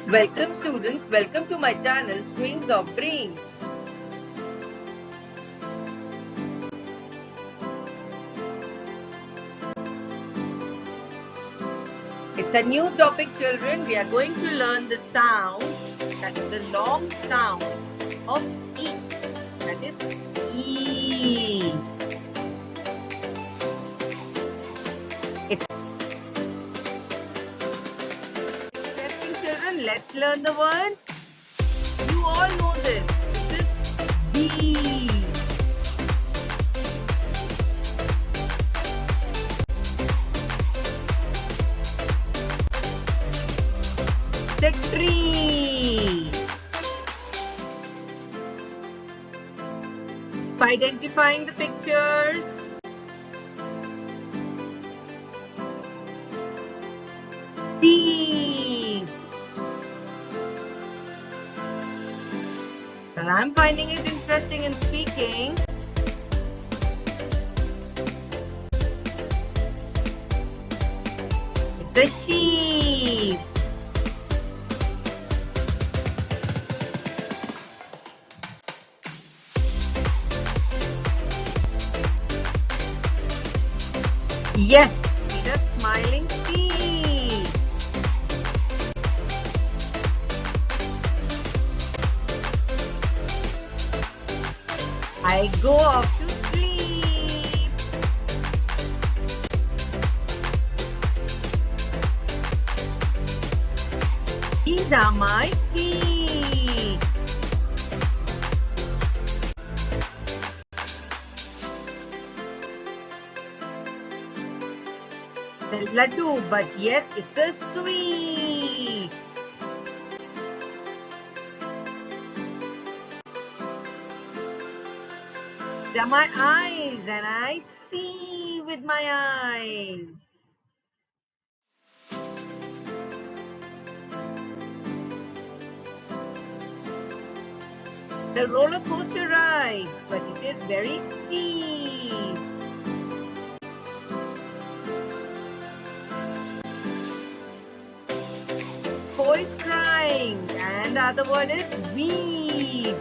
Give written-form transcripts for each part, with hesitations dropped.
Welcome students, welcome to my channel Strings of Brains. It's a new topic, children. We are going to learn the sound, that is the long sound of E, that is E. Interesting, children. Let's learn the words. You all know this. This is B. The tree. Identifying the pictures. T. Well, I'm finding it interesting in speaking. It's a sheep. Yes, it's a smiling sea. I go off to sleep. These are my feet. The laddu, but yes, it's a sweet. These are my eyes, and I see with my eyes. The roller coaster ride, but it is very steep. Boy crying, and the other word is weep.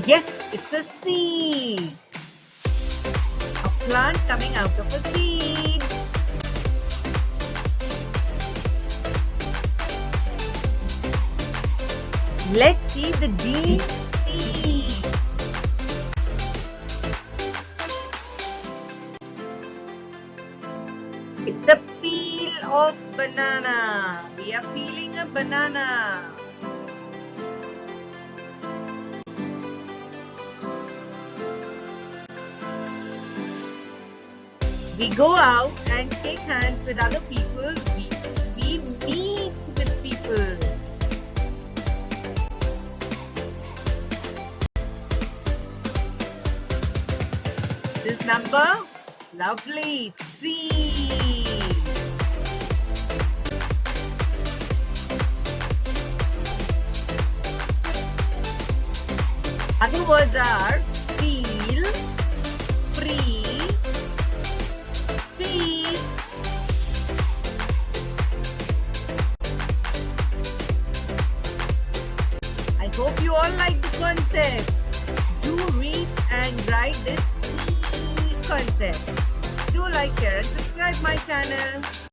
Yes, it's a seed. A plant coming out of a seed. Let's see the D seed. It's the peel of banana. We are peeling a banana. We go out and shake hands with other people. We meet with people. This number? Lovely. 3. Other words are feel, free, feed. I hope you all like the concept. Do read and write this E concept. Do like, share and subscribe my channel.